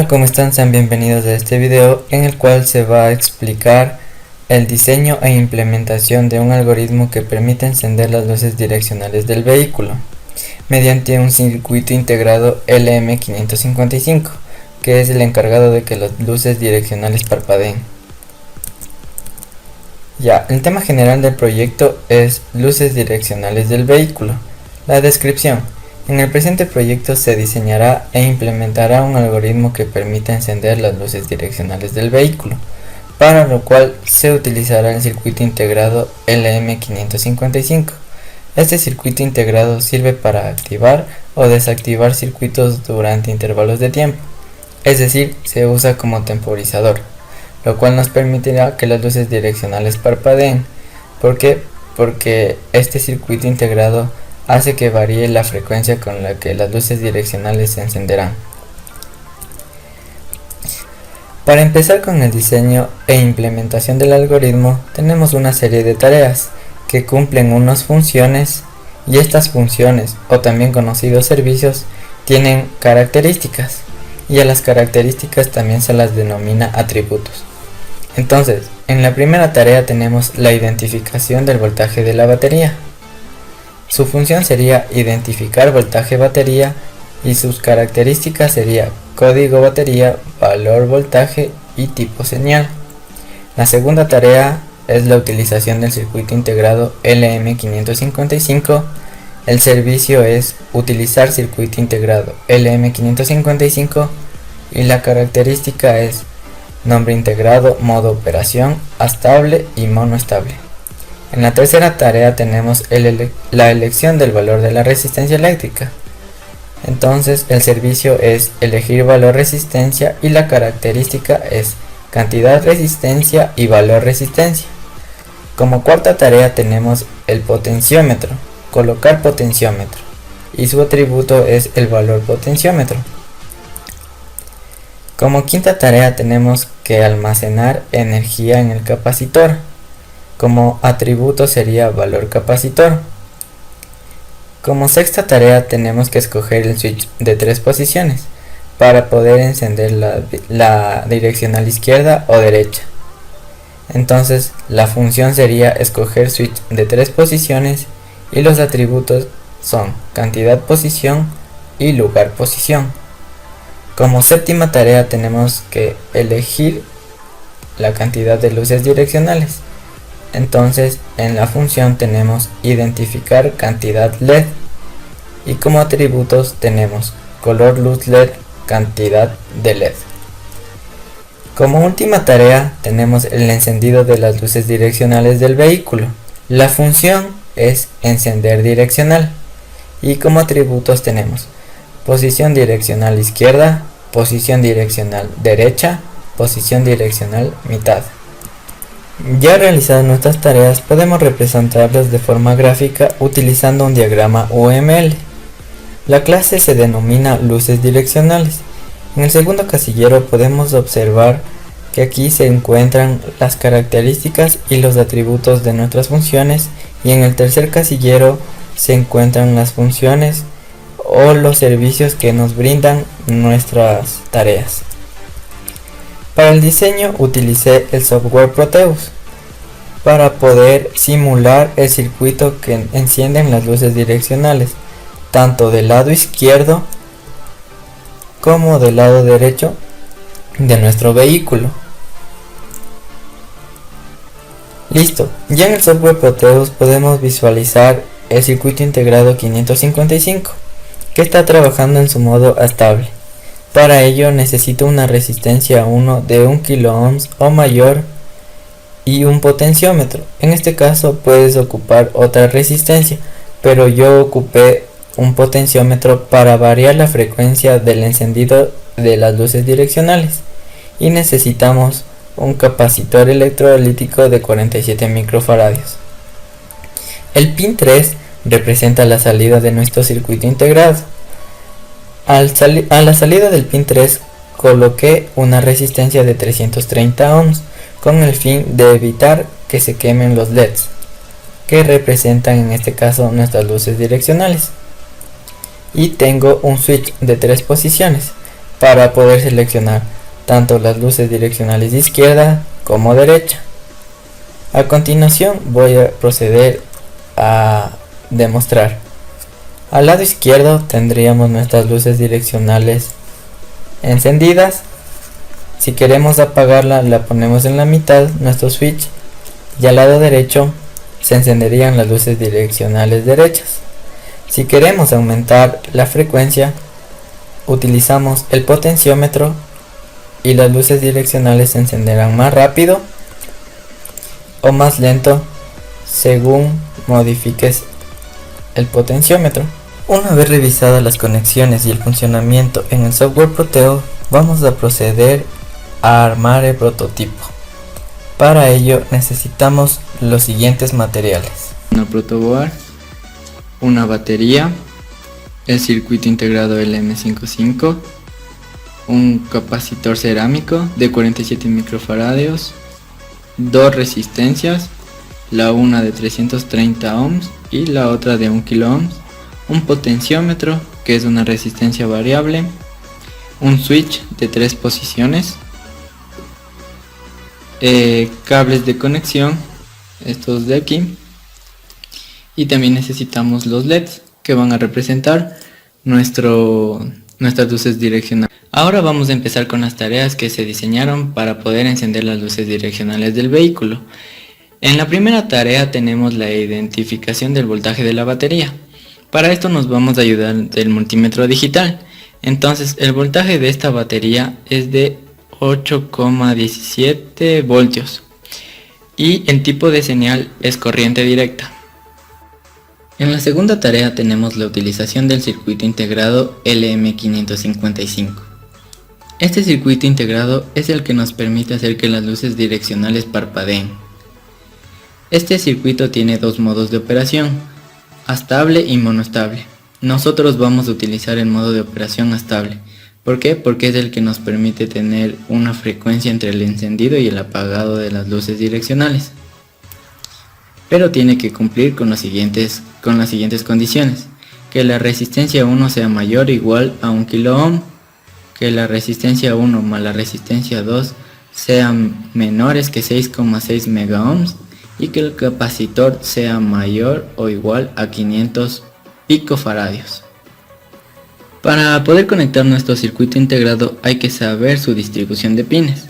Hola, ¿cómo están? Sean bienvenidos a este video en el cual se va a explicar el diseño e implementación de un algoritmo que permite encender las luces direccionales del vehículo mediante un circuito integrado LM555, que es el encargado de que las luces direccionales parpadeen. El tema general del proyecto es luces direccionales del vehículo. La descripción. En el presente proyecto se diseñará e implementará un algoritmo que permita encender las luces direccionales del vehículo, para lo cual se utilizará el circuito integrado LM555. Este circuito integrado sirve para activar o desactivar circuitos durante intervalos de tiempo, es decir, se usa como temporizador, lo cual nos permitirá que las luces direccionales parpadeen. ¿Por qué? Porque este circuito integrado hace que varíe la frecuencia con la que las luces direccionales se encenderán. Para empezar con el diseño e implementación del algoritmo, tenemos una serie de tareas que cumplen unas funciones, y estas funciones, o también conocidos servicios, tienen características, y a las características también se las denomina atributos. Entonces, en la primera tarea tenemos la identificación del voltaje de la batería. Su función sería identificar voltaje batería y sus características sería código batería, valor voltaje y tipo señal. La segunda tarea es la utilización del circuito integrado LM555. El servicio es utilizar circuito integrado LM555 y la característica es nombre integrado, modo operación, estable y monoestable. En la tercera tarea tenemos la elección del valor de la resistencia eléctrica. Entonces el servicio es elegir valor resistencia y la característica es cantidad resistencia y valor resistencia. Como cuarta tarea tenemos el potenciómetro, colocar potenciómetro, y su atributo es el valor potenciómetro. Como quinta tarea tenemos que almacenar energía en el capacitor. Como atributo sería valor capacitor. Como sexta tarea tenemos que escoger el switch de 3 posiciones para poder encender la direccional izquierda o derecha. Entonces la función sería escoger switch de 3 posiciones y los atributos son cantidad posición y lugar posición. Como séptima tarea tenemos que elegir la cantidad de luces direccionales. Entonces en la función tenemos identificar cantidad LED y como atributos tenemos color luz LED, cantidad de LED. Como última tarea tenemos el encendido de las luces direccionales del vehículo. La función es encender direccional y como atributos tenemos posición direccional izquierda, posición direccional derecha, posición direccional mitad. Ya realizadas nuestras tareas, podemos representarlas de forma gráfica utilizando un diagrama UML. La clase se denomina luces direccionales. En el segundo casillero podemos observar que aquí se encuentran las características y los atributos de nuestras funciones, y en el tercer casillero se encuentran las funciones o los servicios que nos brindan nuestras tareas. Para el diseño utilicé el software Proteus para poder simular el circuito que encienden las luces direccionales, tanto del lado izquierdo como del lado derecho de nuestro vehículo. Listo, ya en el software Proteus podemos visualizar el circuito integrado 555 que está trabajando en su modo estable. Para ello necesito una resistencia 1 de 1 kilo o mayor y un potenciómetro. En este caso puedes ocupar otra resistencia, pero yo ocupé un potenciómetro para variar la frecuencia del encendido de las luces direccionales, y necesitamos un capacitor electrolítico de 47 microfarados. El pin 3 representa la salida de nuestro circuito integrado. A la salida del pin 3 coloqué una resistencia de 330 ohms con el fin de evitar que se quemen los LEDs, que representan en este caso nuestras luces direccionales. Y tengo un switch de 3 posiciones para poder seleccionar tanto las luces direccionales de izquierda como derecha. A continuación voy a proceder a demostrar. Al lado izquierdo tendríamos nuestras luces direccionales encendidas. Si queremos apagarla, la ponemos en la mitad, nuestro switch, y al lado derecho se encenderían las luces direccionales derechas. Si queremos aumentar la frecuencia, utilizamos el potenciómetro y las luces direccionales se encenderán más rápido o más lento según modifiques el potenciómetro. Una vez revisadas las conexiones y el funcionamiento en el software Proteo, vamos a proceder a armar el prototipo. Para ello necesitamos los siguientes materiales: una protoboard, una batería, el circuito integrado LM55, un capacitor cerámico de 47 microfarados, dos resistencias, la una de 330 ohms y la otra de 1 kilo ohms, un potenciómetro que es una resistencia variable, un switch de 3 posiciones, cables de conexión, estos de aquí, y también necesitamos los LEDs que van a representar nuestras luces direccionales. Ahora vamos a empezar con las tareas que se diseñaron para poder encender las luces direccionales del vehículo. En la primera tarea tenemos la identificación del voltaje de la batería. Para esto nos vamos a ayudar del multímetro digital. Entonces el voltaje de esta batería es de 8,17 voltios y el tipo de señal es corriente directa. En la segunda tarea tenemos la utilización del circuito integrado LM555. Este circuito integrado es el que nos permite hacer que las luces direccionales parpadeen. Este circuito tiene dos modos de operación, astable y monoestable. Nosotros vamos a utilizar el modo de operación astable. ¿Por qué? Porque es el que nos permite tener una frecuencia entre el encendido y el apagado de las luces direccionales. Pero tiene que cumplir con las siguientes condiciones: que la resistencia 1 sea mayor o igual a 1 kilo ohm, que la resistencia 1 más la resistencia 2 sean menores que 6,6 mega ohms y que el capacitor sea mayor o igual a 500 picofaradios. Para poder conectar nuestro circuito integrado hay que saber su distribución de pines.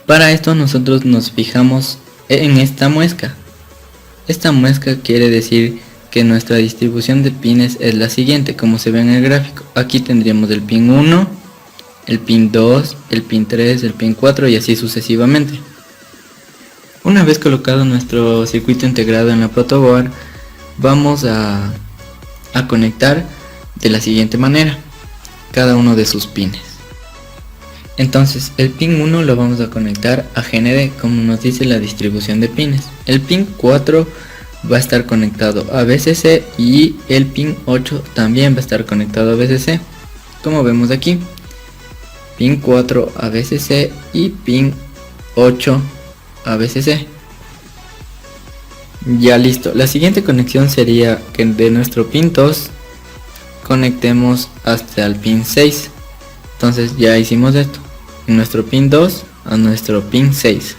Para esto nosotros nos fijamos en esta muesca. Esta muesca quiere decir que nuestra distribución de pines es la siguiente, como se ve en el gráfico. Aquí tendríamos el pin 1, el pin 2, el pin 3, el pin 4 y así sucesivamente. Una vez colocado nuestro circuito integrado en la protoboard, vamos a conectar de la siguiente manera cada uno de sus pines. Entonces el pin 1 lo vamos a conectar a GND como nos dice la distribución de pines. El pin 4 va a estar conectado a VCC y el pin 8 también va a estar conectado a VCC, como vemos aquí. Pin 4 a VCC y pin 8 a VCC. Ya listo. La siguiente conexión sería que de nuestro pin 2 conectemos hasta el pin 6. Entonces ya hicimos esto, en nuestro pin 2 a nuestro pin 6.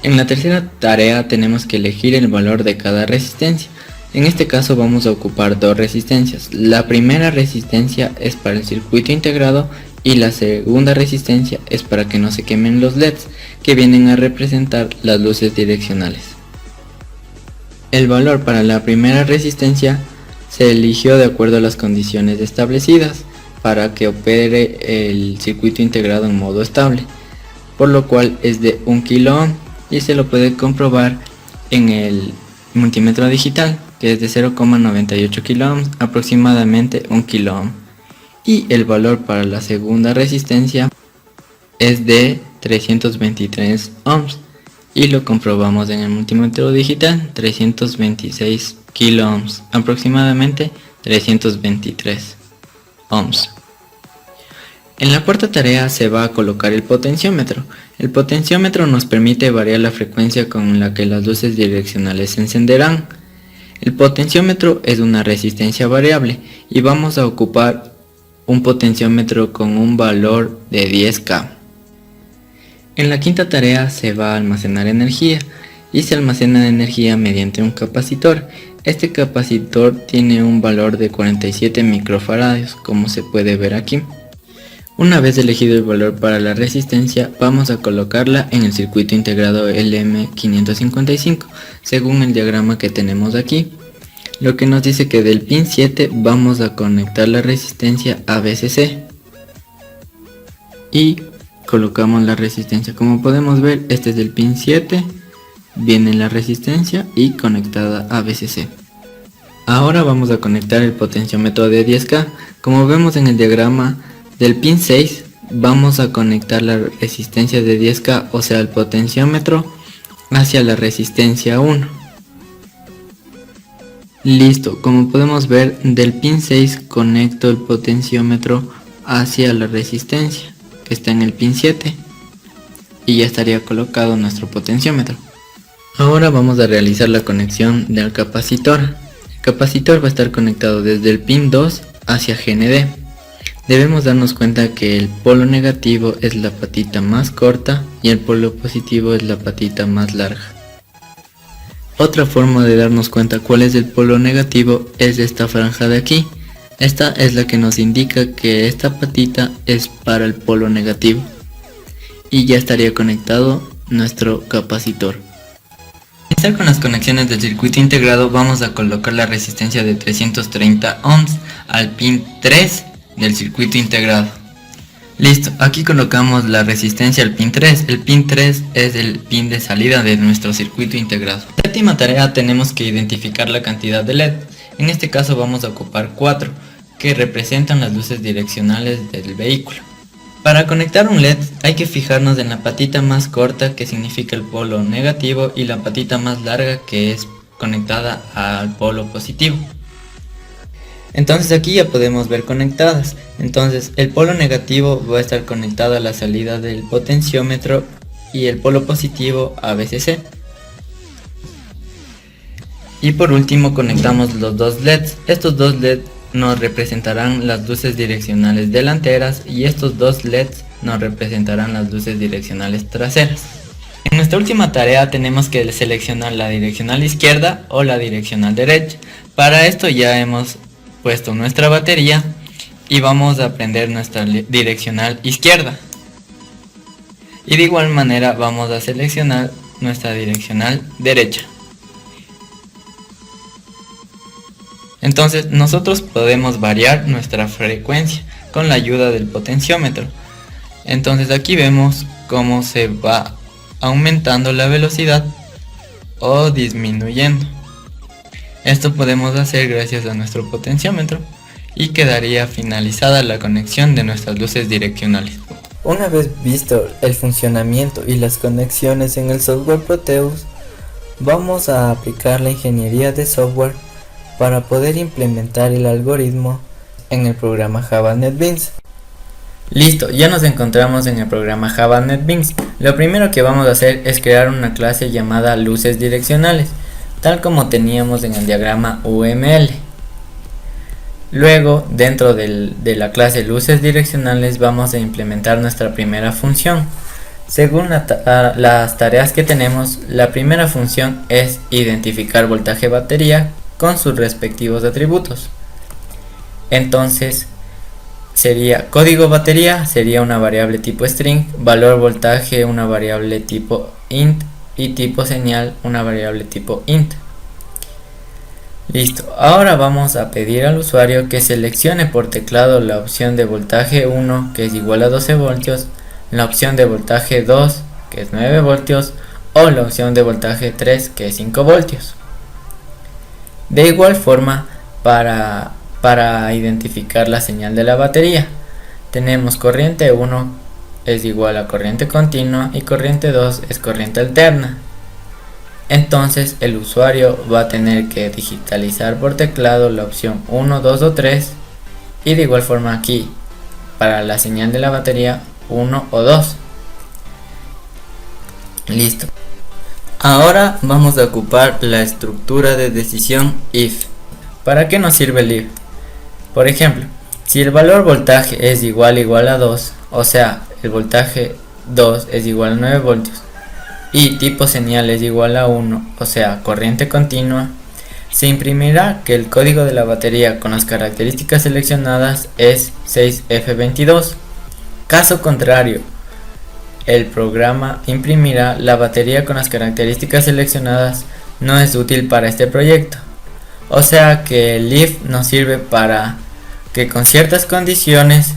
En la tercera tarea tenemos que elegir el valor de cada resistencia. En este caso vamos a ocupar dos resistencias. La primera resistencia es para el circuito integrado y la segunda resistencia es para que no se quemen los LEDs que vienen a representar las luces direccionales. El valor para la primera resistencia se eligió de acuerdo a las condiciones establecidas para que opere el circuito integrado en modo estable, por lo cual es de 1 kilo ohm y se lo puede comprobar en el multímetro digital, que es de 0,98 kilo ohms, aproximadamente 1 kilo ohm. Y el valor para la segunda resistencia es de 323 ohms y lo comprobamos en el multímetro digital, 326 kilo ohms, aproximadamente 323 ohms. En la cuarta tarea se va a colocar el potenciómetro. El potenciómetro nos permite variar la frecuencia con la que las luces direccionales se encenderán. El potenciómetro es una resistencia variable y vamos a ocupar un potenciómetro con un valor de 10K. En la quinta tarea se va a almacenar energía y se almacena energía mediante un capacitor. Este capacitor tiene un valor de 47 microfaradios, como se puede ver aquí. Una vez elegido el valor para la resistencia, vamos a colocarla en el circuito integrado LM555, según el diagrama que tenemos aquí. Lo que nos dice que del pin 7 vamos a conectar la resistencia a VCC. Y colocamos la resistencia. Como podemos ver, este es el pin 7, viene la resistencia y conectada a VCC. Ahora vamos a conectar el potenciómetro de 10K. Como vemos en el diagrama, del pin 6 vamos a conectar la resistencia de 10K, o sea el potenciómetro, hacia la resistencia 1. Listo, como podemos ver, del pin 6 conecto el potenciómetro hacia la resistencia, que está en el pin 7, y ya estaría colocado nuestro potenciómetro. Ahora vamos a realizar la conexión del capacitor. El capacitor va a estar conectado desde el pin 2 hacia GND. Debemos darnos cuenta que el polo negativo es la patita más corta y el polo positivo es la patita más larga. Otra forma de darnos cuenta cuál es el polo negativo es esta franja de aquí. Esta es la que nos indica que esta patita es para el polo negativo. Y ya estaría conectado nuestro capacitor. Para iniciar con las conexiones del circuito integrado, vamos a colocar la resistencia de 330 ohms al pin 3 del circuito integrado. Listo, aquí colocamos la resistencia al pin 3. El pin 3 es el pin de salida de nuestro circuito integrado. En la séptima tarea tenemos que identificar la cantidad de LED. En este caso vamos a ocupar 4, que representan las luces direccionales del vehículo. Para conectar un LED hay que fijarnos en la patita más corta, que significa el polo negativo, y la patita más larga, que es conectada al polo positivo. Entonces aquí ya podemos ver conectadas. Entonces el polo negativo va a estar conectado a la salida del potenciómetro y el polo positivo a VCC. Y por último conectamos los dos LEDs. Estos dos LEDs nos representarán las luces direccionales delanteras y estos dos LEDs nos representarán las luces direccionales traseras. En nuestra última tarea tenemos que seleccionar la direccional izquierda o la direccional derecha. Para esto ya hemos puesto nuestra batería y vamos a prender nuestra direccional izquierda, y de igual manera vamos a seleccionar nuestra direccional derecha. Entonces nosotros podemos variar nuestra frecuencia con la ayuda del potenciómetro. Entonces aquí vemos cómo se va aumentando la velocidad o disminuyendo. Esto podemos hacer gracias a nuestro potenciómetro y quedaría finalizada la conexión de nuestras luces direccionales. Una vez visto el funcionamiento y las conexiones en el software Proteus, vamos a aplicar la ingeniería de software para poder implementar el algoritmo en el programa Java NetBeans. Listo, ya nos encontramos en el programa Java NetBeans. Lo primero que vamos a hacer es crear una clase llamada luces direccionales, tal como teníamos en el diagrama UML. Luego, dentro de la clase luces direccionales, vamos a implementar nuestra primera función. Según las tareas que tenemos, la primera función es identificar voltaje batería con sus respectivos atributos. Entonces, sería código batería, sería una variable tipo string, valor voltaje una variable tipo int, y tipo señal una variable tipo int. Listo, ahora vamos a pedir al usuario que seleccione por teclado la opción de voltaje 1, que es igual a 12 voltios, la opción de voltaje 2, que es 9 voltios, o la opción de voltaje 3, que es 5 voltios. De igual forma, para identificar la señal de la batería, tenemos corriente 1 es igual a corriente continua y corriente 2 es corriente alterna. Entonces el usuario va a tener que digitalizar por teclado la opción 1, 2 o 3, y de igual forma aquí para la señal de la batería 1 o 2. Listo. Ahora vamos a ocupar la estructura de decisión if. ¿Para qué nos sirve el if? Por ejemplo, Si el valor voltaje es igual a 2, o sea, el voltaje 2 es igual a 9 voltios, y tipo señal es igual a 1, o sea, corriente continua, se imprimirá que el código de la batería con las características seleccionadas es 6F22. Caso contrario, el programa imprimirá la batería con las características seleccionadas no es útil para este proyecto. O sea que el if nos sirve para que con ciertas condiciones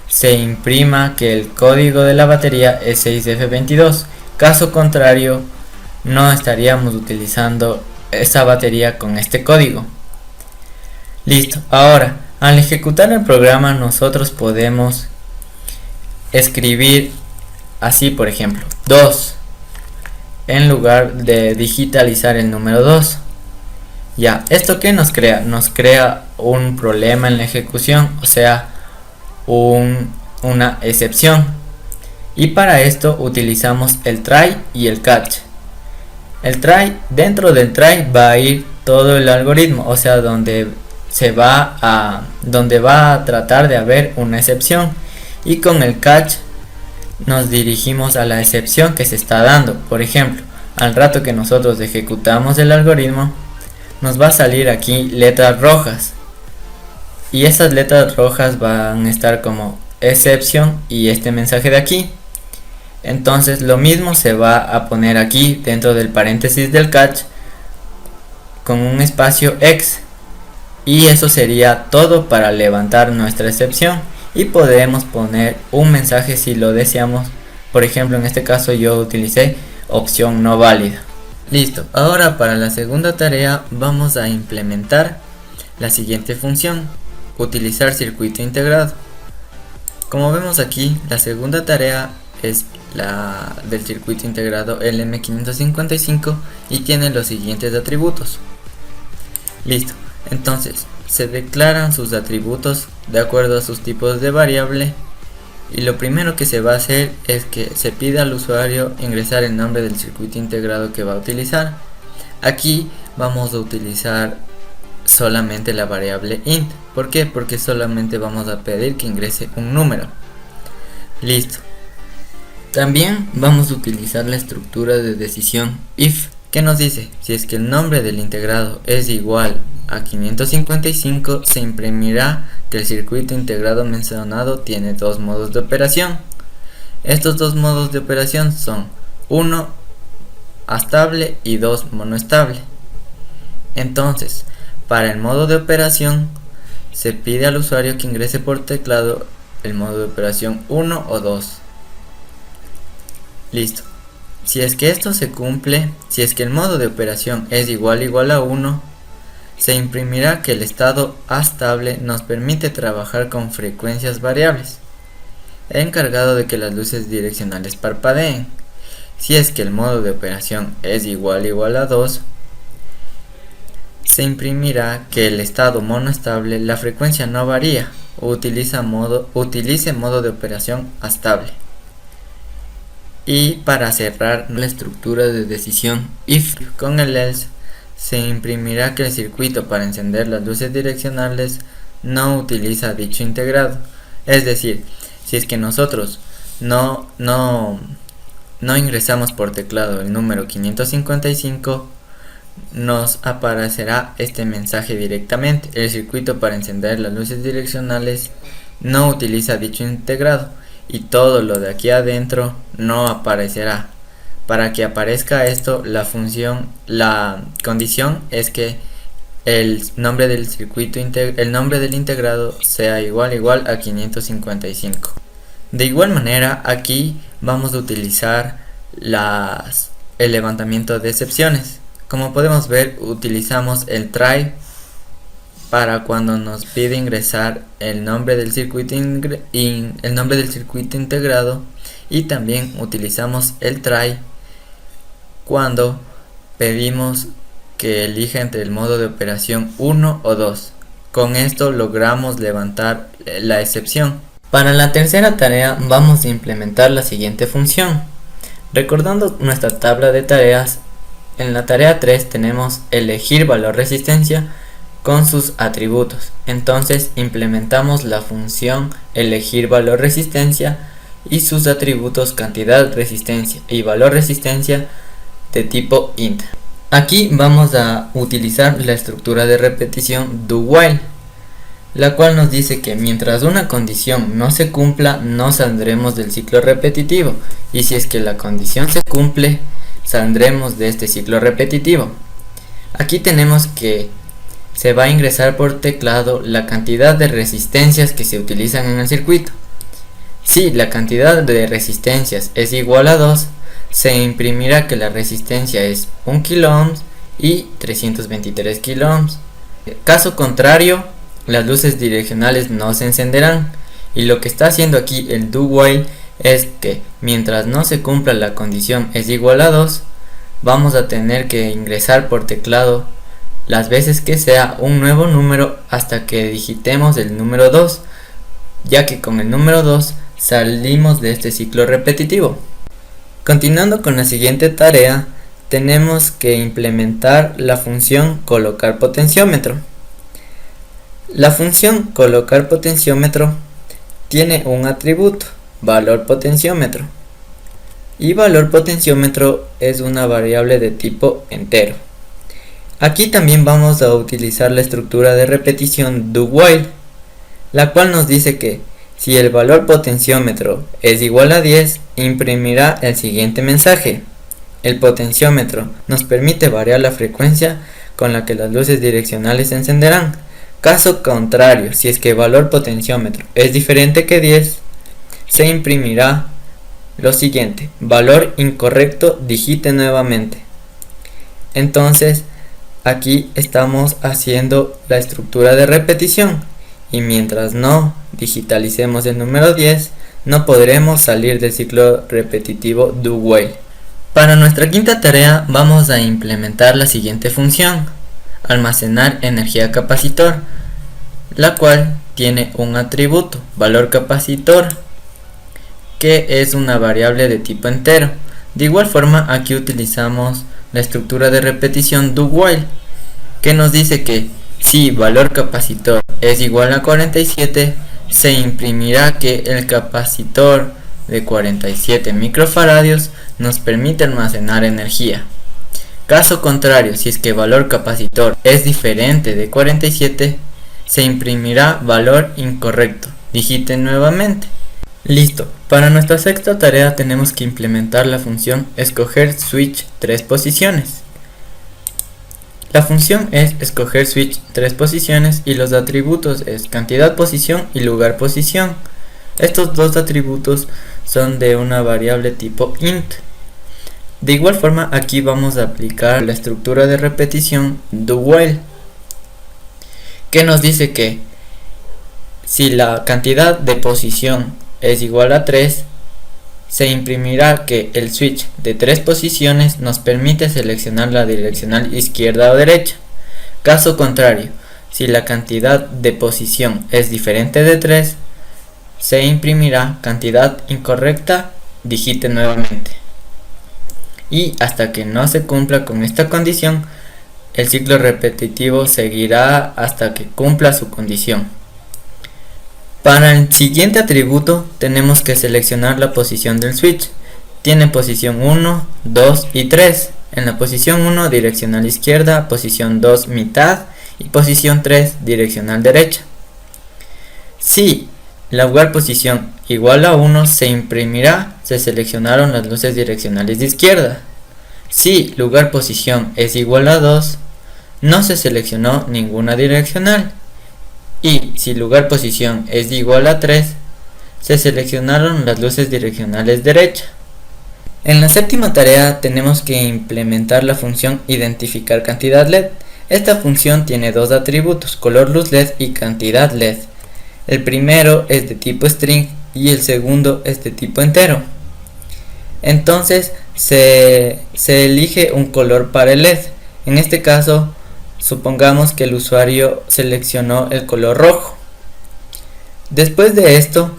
se imprima que el código de la batería es 6F22. Caso contrario, no estaríamos utilizando esa batería con este código. Listo. Ahora, al ejecutar el programa nosotros podemos escribir así, por ejemplo, 2 en lugar de digitalizar el número 2. Ya, ¿esto qué nos crea? Nos crea un problema en la ejecución, o sea, una excepción. Y para esto utilizamos el try y el catch. El try, dentro del try va a ir todo el algoritmo, o sea, donde va a tratar de haber una excepción. Y con el catch nos dirigimos a la excepción que se está dando. Por ejemplo, al rato que nosotros ejecutamos el algoritmo, nos va a salir aquí letras rojas. Y esas letras rojas van a estar como excepción y este mensaje de aquí. Entonces lo mismo se va a poner aquí dentro del paréntesis del catch con un espacio X. Y eso sería todo para levantar nuestra excepción. Y podemos poner un mensaje si lo deseamos. Por ejemplo, en este caso yo utilicé opción no válida. Listo, ahora para la segunda tarea vamos a implementar la siguiente función: utilizar circuito integrado. Como vemos aquí, la segunda tarea es la del circuito integrado LM555 y tiene los siguientes atributos. Listo, entonces se declaran sus atributos de acuerdo a sus tipos de variable, y lo primero que se va a hacer es que se pide al usuario ingresar el nombre del circuito integrado que va a utilizar. Aquí vamos a utilizar solamente la variable int. ¿Por qué? Porque solamente vamos a pedir que ingrese un número. Listo. También vamos a utilizar la estructura de decisión if, que nos dice: si es que el nombre del integrado es igual a 555, se imprimirá que el circuito integrado mencionado tiene dos modos de operación. Estos dos modos de operación son 1 estable y 2 monoestable. Entonces, para el modo de operación se pide al usuario que ingrese por teclado el modo de operación 1 o 2. Listo. Si es que esto se cumple, si es que el modo de operación es igual a 1, se imprimirá que el estado estable nos permite trabajar con frecuencias variables, encargado de que las luces direccionales parpadeen. Si es que el modo de operación es igual a 2, se imprimirá que el estado monoestable, la frecuencia no varía, utilice modo de operación estable. Y para cerrar la estructura de decisión if con el else, se imprimirá que el circuito para encender las luces direccionales no utiliza dicho integrado. Es decir, si es que nosotros no ingresamos por teclado el número 555, nos aparecerá este mensaje directamente: el circuito para encender las luces direccionales no utiliza dicho integrado, y todo lo de aquí adentro no aparecerá. Para que aparezca esto, la condición es que el nombre del circuito el nombre del integrado sea igual a 555. De igual manera, aquí vamos a utilizar el levantamiento de excepciones. Como podemos ver, utilizamos el try para cuando nos pide ingresar el nombre del circuito integrado, y también utilizamos el try cuando pedimos que elija entre el modo de operación 1 o 2. Con esto logramos levantar la excepción. Para la tercera tarea vamos a implementar la siguiente función. Recordando nuestra tabla de tareas, en la tarea 3 tenemos elegir valor resistencia con sus atributos. Entonces implementamos la función elegir valor resistencia y sus atributos cantidad resistencia y valor resistencia de tipo int. Aquí vamos a utilizar la estructura de repetición do while, la cual nos dice que mientras una condición no se cumpla no saldremos del ciclo repetitivo, y si es que la condición se cumple saldremos de este ciclo repetitivo. Aquí tenemos que se va a ingresar por teclado la cantidad de resistencias que se utilizan en el circuito. Si la cantidad de resistencias es igual a 2, se imprimirá que la resistencia es 1 kΩ y 323 kΩ. Caso contrario, las luces direccionales no se encenderán, y lo que está haciendo aquí el do while es que mientras no se cumpla la condición es igual a 2, vamos a tener que ingresar por teclado las veces que sea un nuevo número hasta que digitemos el número 2, ya que con el número 2 salimos de este ciclo repetitivo. Continuando con la siguiente tarea, tenemos que implementar la función colocar potenciómetro. La función colocar potenciómetro tiene un atributo, valor potenciómetro, y valor potenciómetro es una variable de tipo entero. Aquí también vamos a utilizar la estructura de repetición do while, la cual nos dice que si el valor potenciómetro es igual a 10, imprimirá el siguiente mensaje: el potenciómetro nos permite variar la frecuencia con la que las luces direccionales se encenderán. Caso contrario, si es que el valor potenciómetro es diferente que 10, se imprimirá lo siguiente: valor incorrecto, digite nuevamente. Entonces aquí estamos haciendo la estructura de repetición, y mientras no digitalicemos el número 10 no podremos salir del ciclo repetitivo do while. Para nuestra quinta tarea vamos a implementar la siguiente función: almacenar energía capacitor, la cual tiene un atributo, valor capacitor, que es una variable de tipo entero. De igual forma, aquí utilizamos la estructura de repetición do while, que nos dice que si valor capacitor es igual a 47, se imprimirá que el capacitor de 47 microfaradios nos permite almacenar energía. Caso contrario, si es que valor capacitor es diferente de 47, se imprimirá valor incorrecto, digite nuevamente. Listo, para nuestra sexta tarea tenemos que implementar la función escoger switch 3 posiciones. La función es escoger switch 3 posiciones y los atributos es cantidad posición y lugar posición. Estos dos atributos son de una variable tipo int. De igual forma, aquí vamos a aplicar la estructura de repetición do while, que nos dice que si la cantidad de posición es igual a 3, se imprimirá que el switch de 3 posiciones nos permite seleccionar la direccional izquierda o derecha. Caso contrario, si la cantidad de posición es diferente de 3, se imprimirá cantidad incorrecta, digite nuevamente. Y hasta que no se cumpla con esta condición, el ciclo repetitivo seguirá hasta que cumpla su condición. Para el siguiente atributo tenemos que seleccionar la posición del switch. Tiene posición 1, 2 y 3. En la posición 1 direccional izquierda, posición 2 mitad y posición 3 direccional derecha. Si la lugar posición igual a 1, se imprimirá se seleccionaron las luces direccionales de izquierda. Si lugar posición es igual a 2, no se seleccionó ninguna direccional. Y si lugar posición es igual a 3, se seleccionaron las luces direccionales derecha. En la séptima tarea tenemos que implementar la función identificar cantidad LED. Esta función tiene dos atributos, color luz LED y cantidad LED. El primero es de tipo string y el segundo es de tipo entero. Entonces se elige un color para el LED. En este caso, supongamos que el usuario seleccionó el color rojo. Después de esto,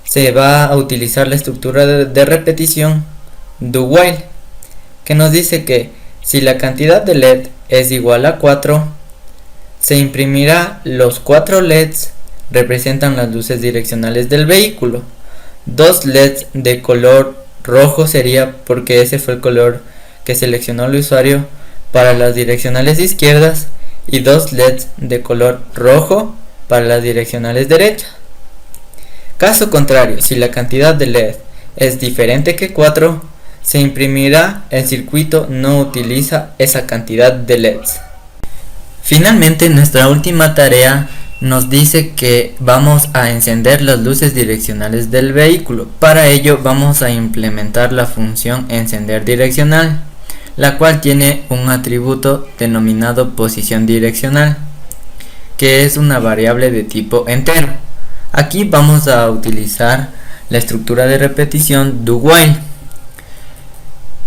se va a utilizar la estructura de repetición do while, que nos dice que si la cantidad de LED es igual a 4, Se imprimirá los 4 LEDs representan las luces direccionales del vehículo. 2 LEDs de color rojo sería porque ese fue el color que seleccionó el usuario para las direccionales izquierdas y 2 LEDs de color rojo para las direccionales derechas. Caso contrario, si la cantidad de LED es diferente que 4, se imprimirá el circuito no utiliza esa cantidad de LEDs. Finalmente, nuestra última tarea nos dice que vamos a encender las luces direccionales del vehículo. Para ello vamos a implementar la función encender direccional, la cual tiene un atributo denominado posición direccional, que es una variable de tipo entero. Aquí vamos a utilizar la estructura de repetición do while,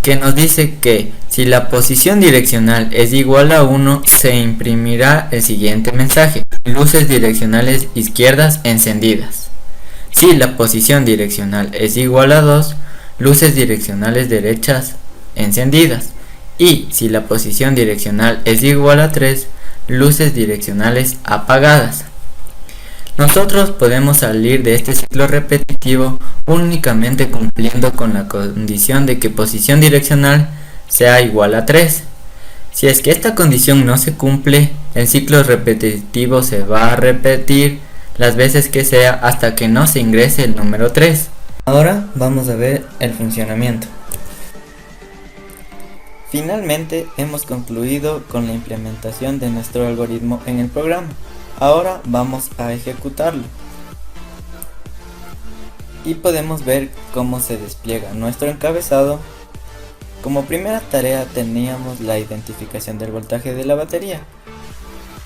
que nos dice que si la posición direccional es igual a 1, se imprimirá el siguiente mensaje: luces direccionales izquierdas encendidas. Si la posición direccional es igual a 2, luces direccionales derechas encendidas. Y si la posición direccional es igual a 3, luces direccionales apagadas. Nosotros podemos salir de este ciclo repetitivo únicamente cumpliendo con la condición de que posición direccional sea igual a 3. Si es que esta condición no se cumple, el ciclo repetitivo se va a repetir las veces que sea hasta que no se ingrese el número 3. Ahora vamos a ver el funcionamiento. Finalmente hemos concluido con la implementación de nuestro algoritmo en el programa. Ahora vamos a ejecutarlo y podemos ver cómo se despliega nuestro encabezado. Como primera tarea teníamos la identificación del voltaje de la batería.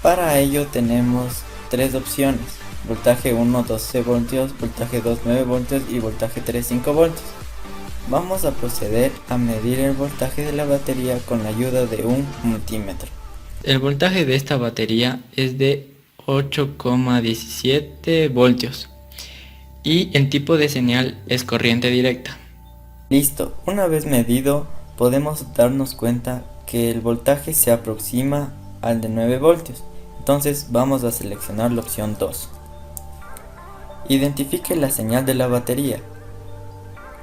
Para ello tenemos 3 opciones: voltaje 1 12 voltios, voltaje 2 9 voltios y voltaje 3 5 voltios. Vamos a proceder a medir el voltaje de la batería con la ayuda de un multímetro. El voltaje de esta batería es de 8,17 voltios y el tipo de señal es corriente directa. Listo, una vez medido podemos darnos cuenta que el voltaje se aproxima al de 9 voltios. Entonces vamos a seleccionar la opción 2. Identifique la señal de la batería.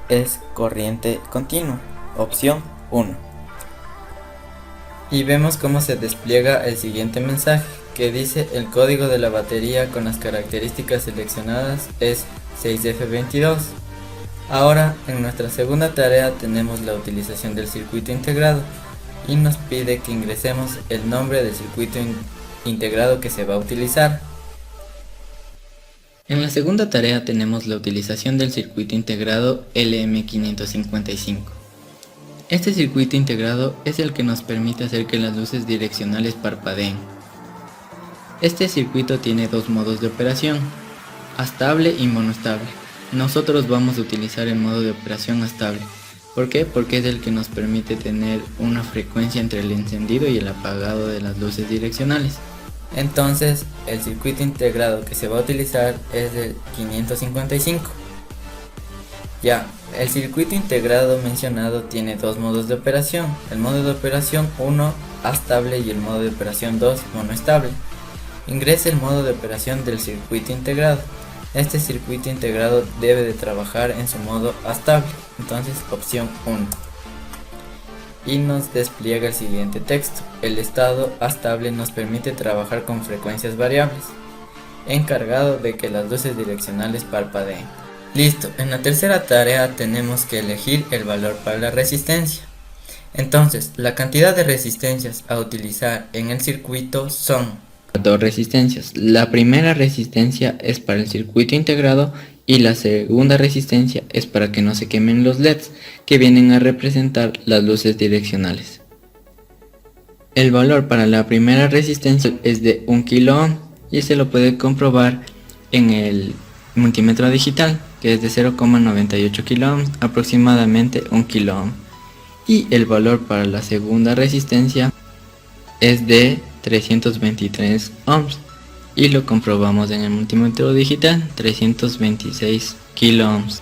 Es corriente continua, opción 1. Y vemos cómo se despliega el siguiente mensaje, que dice: el código de la batería con las características seleccionadas es 6F22. Ahora en nuestra segunda tarea tenemos la utilización del circuito integrado y nos pide que ingresemos el nombre del circuito integrado que se va a utilizar. En la segunda tarea tenemos la utilización del circuito integrado LM555. Este circuito integrado es el que nos permite hacer que las luces direccionales parpadeen. Este circuito tiene 2 modos de operación, astable y monoestable. Nosotros vamos a utilizar el modo de operación astable. ¿Por qué? Porque es el que nos permite tener una frecuencia entre el encendido y el apagado de las luces direccionales. Entonces, el circuito integrado que se va a utilizar es el 555. Ya, el circuito integrado mencionado tiene 2 modos de operación, el modo de operación 1 astable y el modo de operación 2 monoestable. Ingrese el modo de operación del circuito integrado. Este circuito integrado debe de trabajar en su modo astable, entonces opción 1. Y nos despliega el siguiente texto: el estado astable nos permite trabajar con frecuencias variables, encargado de que las luces direccionales parpadeen. Listo, en la tercera tarea tenemos que elegir el valor para la resistencia. Entonces, la cantidad de resistencias a utilizar en el circuito son 2 resistencias. La primera resistencia es para el circuito integrado y la segunda resistencia es para que no se quemen los LEDs, que vienen a representar las luces direccionales. El valor para la primera resistencia es de 1 kilo ohm y se lo puede comprobar en el multímetro digital, que es de 0,98 kilo ohms, aproximadamente 1 kilo ohm. Y el valor para la segunda resistencia es de 323 ohms y lo comprobamos en el multímetro digital, 326 kilo ohms.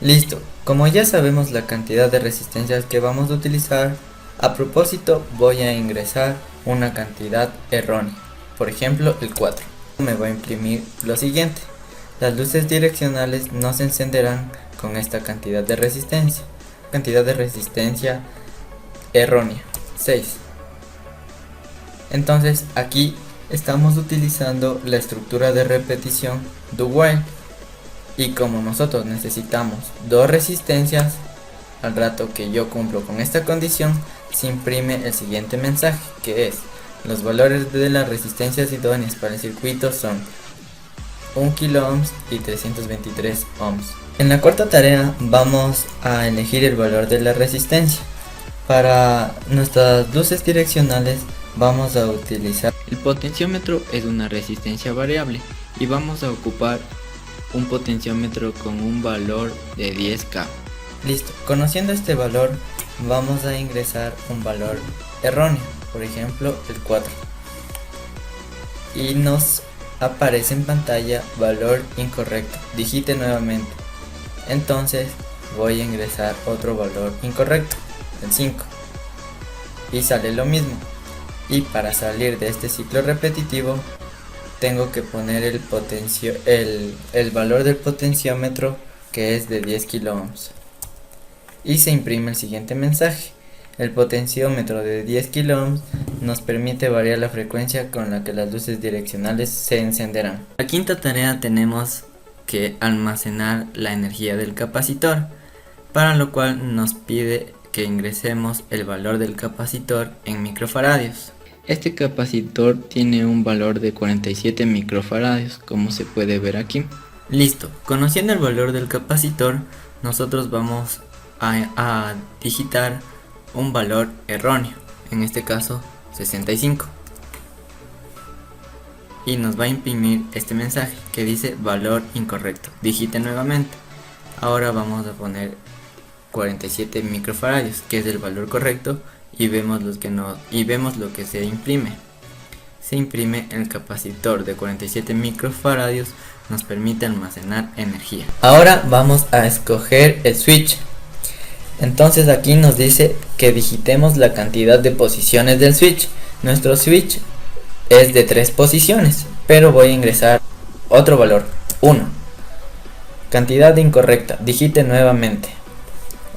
Listo, como ya sabemos la cantidad de resistencias que vamos a utilizar, A propósito, voy a ingresar una cantidad errónea, por ejemplo el 4. Me va a imprimir lo siguiente: las luces direccionales no se encenderán con esta cantidad de resistencia. Cantidad de resistencia errónea, 6. Entonces aquí estamos utilizando la estructura de repetición do while, y como nosotros necesitamos dos resistencias, al rato que yo cumplo con esta condición, se imprime el siguiente mensaje, que es: los valores de las resistencias idóneas para el circuito son 1 kilo ohms y 323 ohms. En la cuarta tarea vamos a elegir el valor de la resistencia. Para nuestras luces direccionales vamos a utilizar el potenciómetro. Es una resistencia variable y vamos a ocupar un potenciómetro con un valor de 10K. Listo, conociendo este valor vamos a ingresar un valor erróneo, por ejemplo el 4, y nos aparece en pantalla valor incorrecto, digite nuevamente. Entonces voy a ingresar otro valor incorrecto, el 5, y sale lo mismo. Y para salir de este ciclo repetitivo tengo que poner el valor del potenciómetro, que es de 10 kilo ohms, y se imprime el siguiente mensaje: el potenciómetro de 10 kilo ohms nos permite variar la frecuencia con la que las luces direccionales se encenderán. La quinta tarea tenemos que almacenar la energía del capacitor, para lo cual nos pide que ingresemos el valor del capacitor en microfaradios. Este capacitor tiene un valor de 47 microfaradios, como se puede ver aquí. Listo, conociendo el valor del capacitor, nosotros vamos a digitar un valor erróneo, en este caso 65, y nos va a imprimir este mensaje que dice valor incorrecto, digite nuevamente. Ahora vamos a poner 47 microfaradios, que es el valor correcto, y vemos lo que se imprime. Se imprime el capacitor de 47 microfaradios, nos permite almacenar energía. Ahora vamos a escoger el switch. Entonces aquí nos dice que digitemos la cantidad de posiciones del switch. Nuestro switch es de 3 posiciones, pero voy a ingresar otro valor, 1. Cantidad incorrecta, digite nuevamente.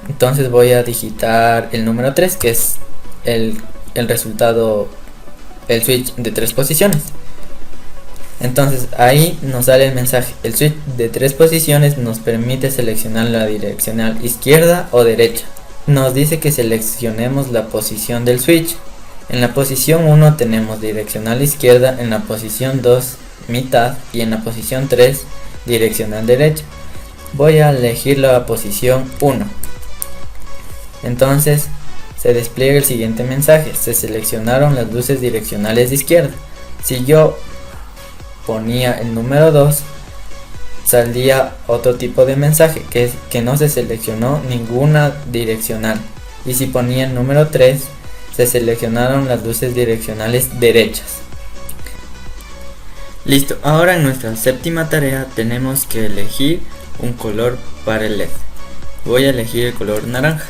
Entonces voy a digitar el número 3, que es el resultado, el switch de 3 posiciones. Entonces ahí nos sale el mensaje: el switch de 3 posiciones nos permite seleccionar la direccional izquierda o derecha. Nos dice que seleccionemos la posición del switch. En la posición 1 tenemos direccional izquierda, en la posición 2 mitad y en la posición 3 direccional derecha. Voy a elegir la posición 1. Entonces se despliega el siguiente mensaje: se seleccionaron las luces direccionales de izquierda. Si yo ponía el número 2, saldría otro tipo de mensaje, que es que no se seleccionó ninguna direccional. Y si ponía el número 3, se seleccionaron las luces direccionales derechas. Listo, ahora en nuestra séptima tarea tenemos que elegir un color para el LED. Voy a elegir el color naranja.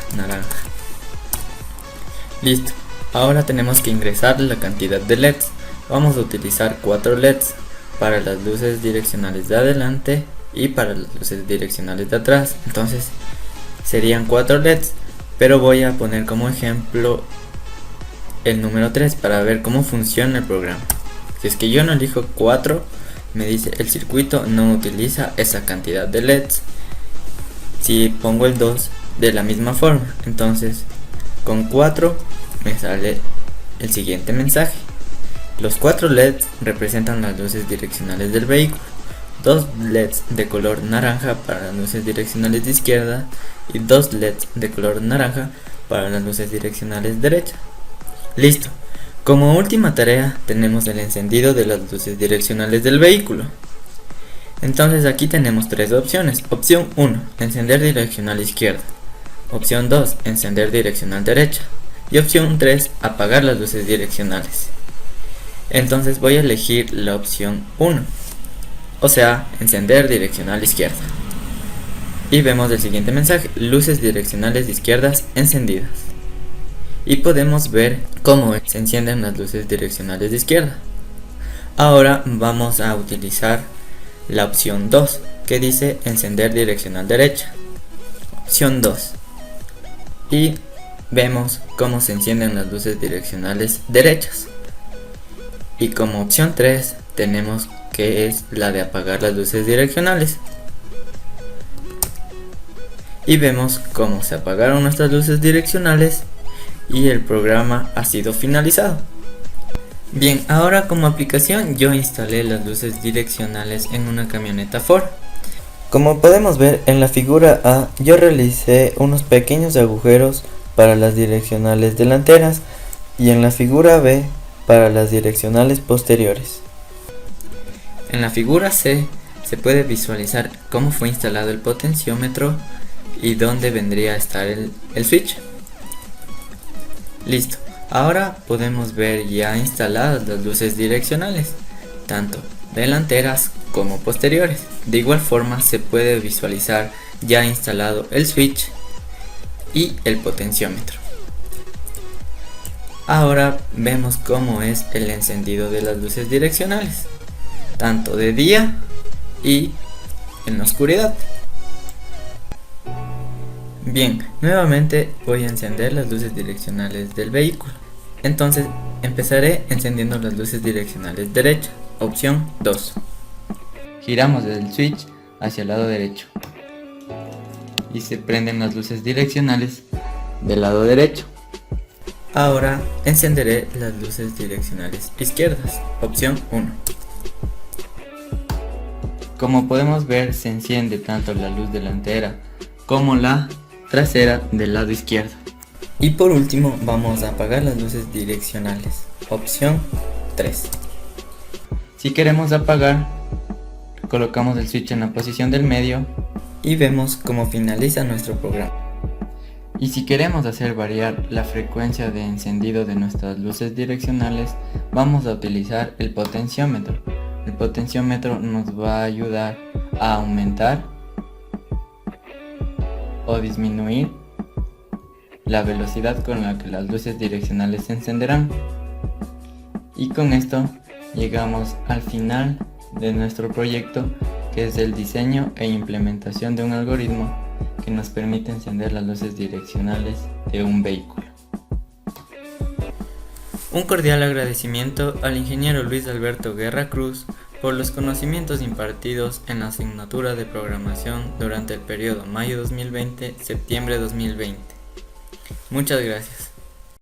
Listo, ahora tenemos que ingresar la cantidad de LEDs. Vamos a utilizar 4 LEDs para las luces direccionales de adelante y para las luces direccionales de atrás. Entonces serían 4 LEDs, pero voy a poner como ejemplo el número 3 para ver cómo funciona el programa. Si es que yo no elijo 4, me dice el circuito no utiliza esa cantidad de LEDs. Si pongo el 2, de la misma forma. Entonces con 4 me sale el siguiente mensaje: los 4 LEDs representan las luces direccionales del vehículo. 2 LEDs de color naranja para las luces direccionales de izquierda y 2 LEDs de color naranja para las luces direccionales derecha. Listo. Como última tarea tenemos el encendido de las luces direccionales del vehículo. Entonces aquí tenemos 3 opciones. Opción 1, encender direccional izquierda. Opción 2, encender direccional derecha. Y opción 3, apagar las luces direccionales. Entonces voy a elegir la opción 1, o sea, encender direccional izquierda. Y vemos el siguiente mensaje: luces direccionales de izquierdas encendidas. y podemos ver cómo se encienden las luces direccionales de izquierda. Ahora vamos a utilizar la opción 2 que dice encender direccional derecha. Opción 2 y vemos cómo se encienden las luces direccionales derechas. Y como opción 3 tenemos que es la de apagar las luces direccionales. Y vemos cómo se apagaron nuestras luces direccionales y el programa ha sido finalizado. Bien, ahora como aplicación yo instalé las luces direccionales en una camioneta Ford. Como podemos ver en la figura A, yo realicé unos pequeños agujeros para las direccionales delanteras y en la figura B para las direccionales posteriores. En la figura C se puede visualizar cómo fue instalado el potenciómetro y dónde vendría a estar el switch. Listo, ahora podemos ver ya instaladas las luces direccionales, tanto delanteras como posteriores. De igual forma se puede visualizar ya instalado el switch y el potenciómetro. Ahora vemos cómo es el encendido de las luces direccionales, tanto de día y en la oscuridad. Bien, nuevamente voy a encender las luces direccionales del vehículo. Entonces empezaré encendiendo las luces direccionales derecha, opción 2. Giramos el switch hacia el lado derecho y se prenden las luces direccionales del lado derecho. Ahora encenderé las luces direccionales izquierdas, opción 1. Como podemos ver, se enciende tanto la luz delantera como la trasera del lado izquierdo. Y por último vamos a apagar las luces direccionales, opción 3. Si queremos apagar, colocamos el switch en la posición del medio y vemos cómo finaliza nuestro programa. Y si queremos hacer variar la frecuencia de encendido de nuestras luces direccionales, vamos a utilizar el potenciómetro. El potenciómetro nos va a ayudar a aumentar o disminuir la velocidad con la que las luces direccionales se encenderán. Y con esto llegamos al final de nuestro proyecto, que es el diseño e implementación de un algoritmo que nos permite encender las luces direccionales de un vehículo. Un cordial agradecimiento al ingeniero Luis Alberto Guerra Cruz por los conocimientos impartidos en la asignatura de programación durante el periodo mayo 2020-septiembre 2020. Muchas gracias.